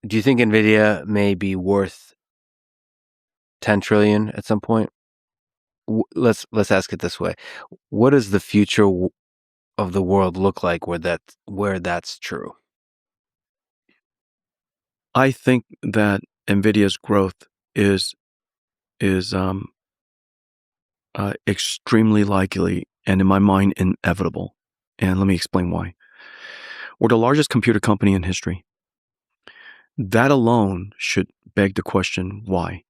Do you think NVIDIA may be worth 10 trillion at some point? Let's ask it this way. What does the future of the world look like where that's true? I think that NVIDIA's growth is extremely likely and, in my mind, inevitable. And let me explain why. We're the largest computer company in history. That alone should beg the question, why?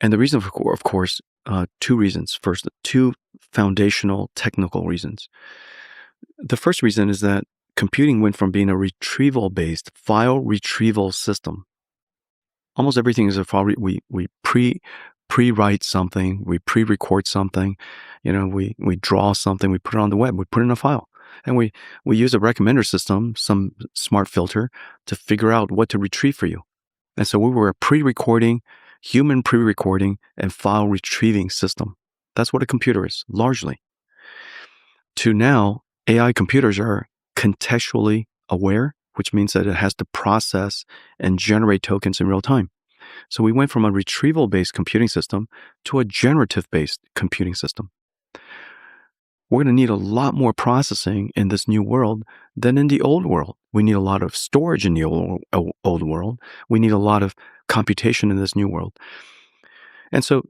And the reason, of course, two reasons. First, two foundational technical reasons. The first reason is that computing went from being a retrieval-based file retrieval system. Almost everything is a file. We pre-write something, we pre-record something, we draw something, we put it on the web, we put it in a file. And we use a recommender system, some smart filter, to figure out what to retrieve for you. And so we were a human pre-recording and file retrieving system. That's what a computer is, largely. To now, AI computers are contextually aware, which means that it has to process and generate tokens in real time. So we went from a retrieval-based computing system to a generative-based computing system. We're going to need a lot more processing in this new world than in the old world. We need a lot of storage in the old world. We need a lot of computation in this new world. And so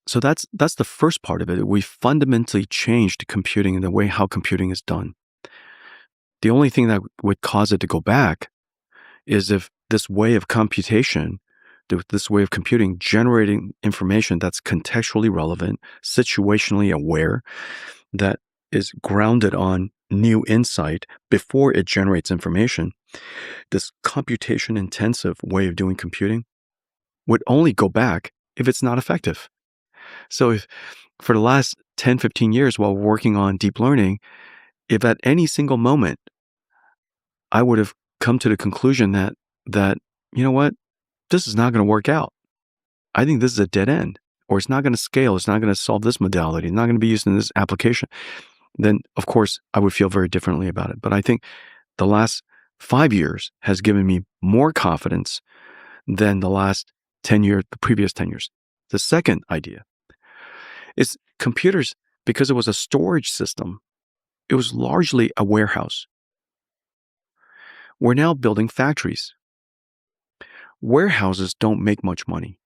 that's the first part of it. We fundamentally changed computing and the way how computing is done. The only thing that would cause it to go back is if this way of computation, this way of computing, generating information that's contextually relevant, situationally aware, that is grounded on new insight before it generates information, this computation-intensive way of doing computing would only go back if it's not effective. So if for the last 10, 15 years while working on deep learning, if at any single moment I would have come to the conclusion that you know what, this is not going to work out. I think this is a dead end, or it's not going to scale. It's not going to solve this modality. It's not going to be used in this application. Then, of course, I would feel very differently about it. But I think the last 5 years has given me more confidence than the previous 10 years. The second idea is computers, because it was a storage system, it was largely a warehouse. We're now building factories. Warehouses don't make much money.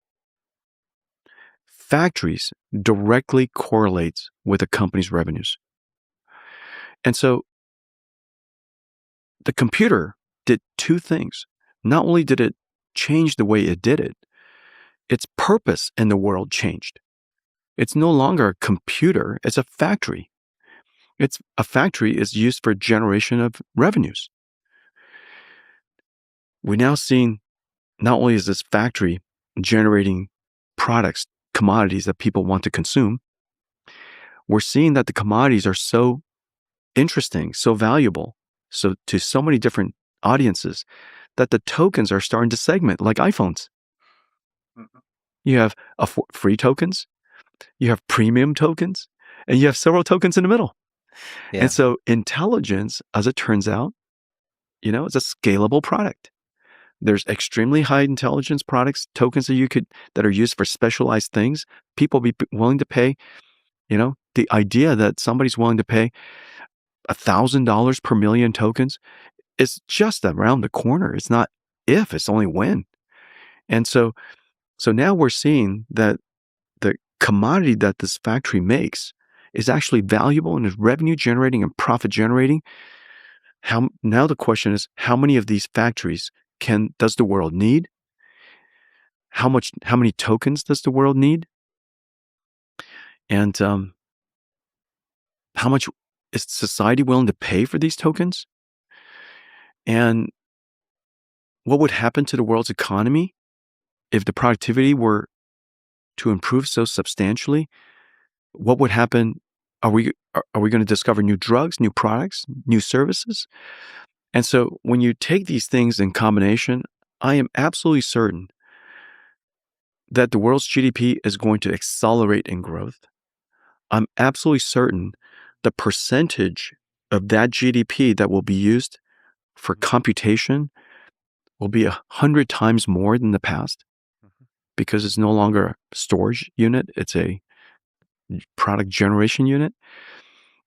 Factories directly correlates with a company's revenues. And so the computer did two things. Not only did it change the way it did it, its purpose in the world changed. It's no longer a computer, it's a factory. A factory is used for generation of revenues. We're now seeing not only is this factory generating products, commodities that people want to consume, we're seeing that the commodities are so interesting, so valuable, so to so many different audiences, that the tokens are starting to segment like iPhones. Mm-hmm. You have free tokens, you have premium tokens, and you have several tokens in the middle. Yeah. And so intelligence, as it turns out, it's a scalable product. There's extremely high intelligence products, tokens that are used for specialized things. People be willing to pay, the idea that somebody's willing to pay $1,000 per million tokens is just around the corner. It's not if, it's only when. And so now we're seeing that the commodity that this factory makes is actually valuable and is revenue generating and profit generating. Now the question is, how many of these factories does the world need? How many tokens does the world need? And how much is society willing to pay for these tokens? And what would happen to the world's economy if the productivity were to improve so substantially? What would happen? Are we going to discover new drugs, new products, new services? And so when you take these things in combination, I am absolutely certain that the world's GDP is going to accelerate in growth. I'm absolutely certain the percentage of that GDP that will be used for computation, will be 100 times more than the past because it's no longer a storage unit. It's a product generation unit.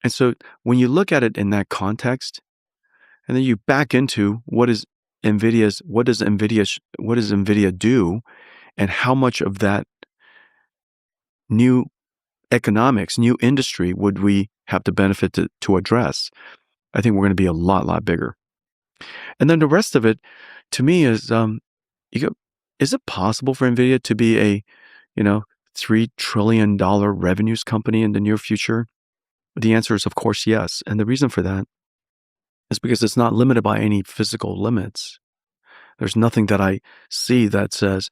And so when you look at it in that context, and then you back into what does NVIDIA do, and how much of that new economics, new industry would we have to benefit to address, I think we're going to be a lot bigger. And then the rest of it, to me, is is it possible for NVIDIA to be a $3 trillion revenues company in the near future? The answer is, of course, yes. And the reason for that is because it's not limited by any physical limits. There's nothing that I see that says,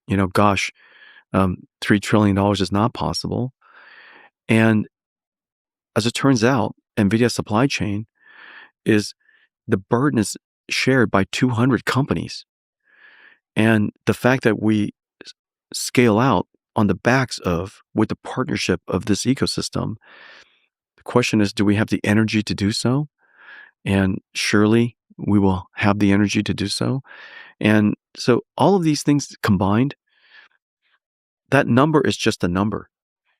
$3 trillion is not possible. And as it turns out, NVIDIA's supply chain the burden is shared by 200 companies. And the fact that we scale out on the backs with the partnership of this ecosystem, the question is, do we have the energy to do so? And surely we will have the energy to do so. And so all of these things combined, that number is just a number,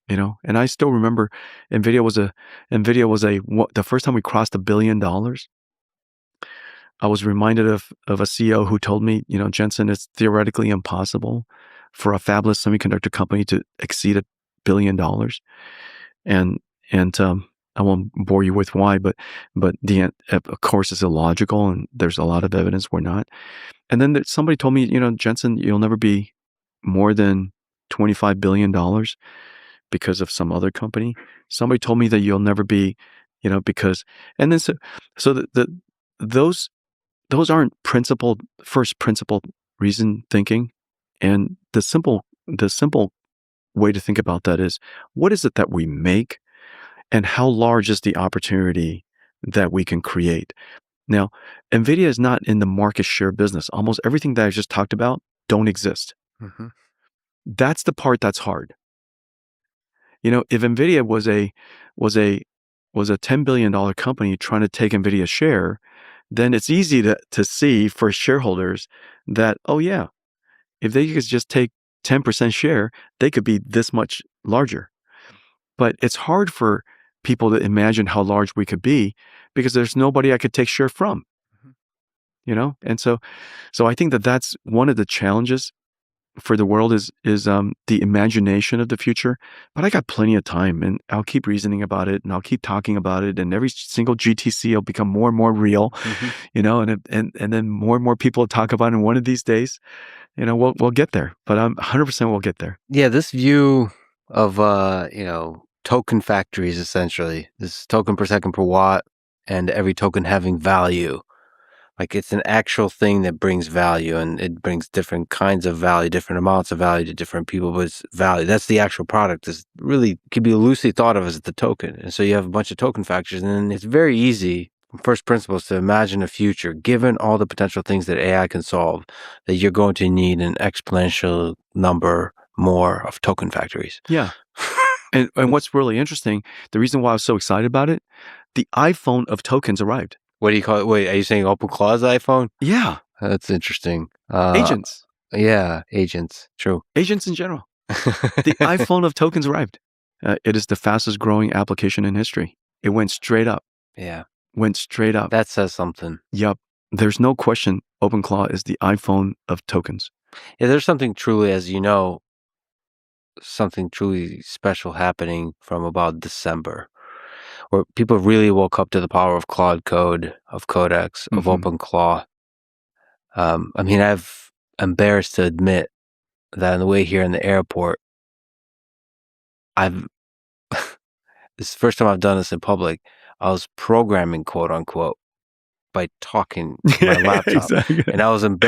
And I still remember NVIDIA was the first time we crossed $1 billion. I was reminded of a CEO who told me, Jensen, it's theoretically impossible for a fabless semiconductor company to exceed $1 billion. And I won't bore you with why, but the of course it's illogical, and there's a lot of evidence we're not. And then somebody told me, Jensen, you'll never be more than $25 billion because of some other company. Somebody told me that you'll never be, because, and then so those aren't first principle reason thinking. And the simple way to think about that is, what is it that we make, and how large is the opportunity that we can create? Now, NVIDIA is not in the market share business. Almost everything that I just talked about don't exist. Mm-hmm. That's the part that's hard. If NVIDIA was a $10 billion company trying to take NVIDIA's share, then it's easy to see for shareholders that, oh yeah, if they could just take 10% share, they could be this much larger. But it's hard for people to imagine how large we could be because there's nobody I could take share from, And so I think that's one of the challenges for the world is the imagination of the future. But I got plenty of time, and I'll keep reasoning about it, and I'll keep talking about it, and every single GTC will become more and more real, and then more and more people will talk about it. And one of these days, we'll get there. But I'm 100% we'll get there. Yeah, this view of token factories, essentially, this token per second per watt, and every token having value. Like, it's an actual thing that brings value, and it brings different kinds of value, different amounts of value to different people, but it's value. That's the actual product. It's really could be loosely thought of as the token. And so you have a bunch of token factories, and then it's very easy, first principles, to imagine a future, given all the potential things that AI can solve, that you're going to need an exponential number more of token factories. Yeah. And what's really interesting, the reason why I was so excited about it, the iPhone of tokens arrived. What do you call it? Wait, are you saying OpenClaw's iPhone? Yeah. That's interesting. Agents. Yeah, agents. True. Agents in general. The iPhone of tokens arrived. It is the fastest growing application in history. It went straight up. Yeah. Went straight up. That says something. Yep. There's no question OpenClaw is the iPhone of tokens. Yeah, there's something truly, as you know, something truly special happening from about December, where people really woke up to the power of Claude Code, of Codex, of OpenClaw. I'm embarrassed to admit that on the way here in the airport, this is the first time I've done this in public. I was programming, quote unquote, by talking to my laptop. Exactly. And I was embarrassed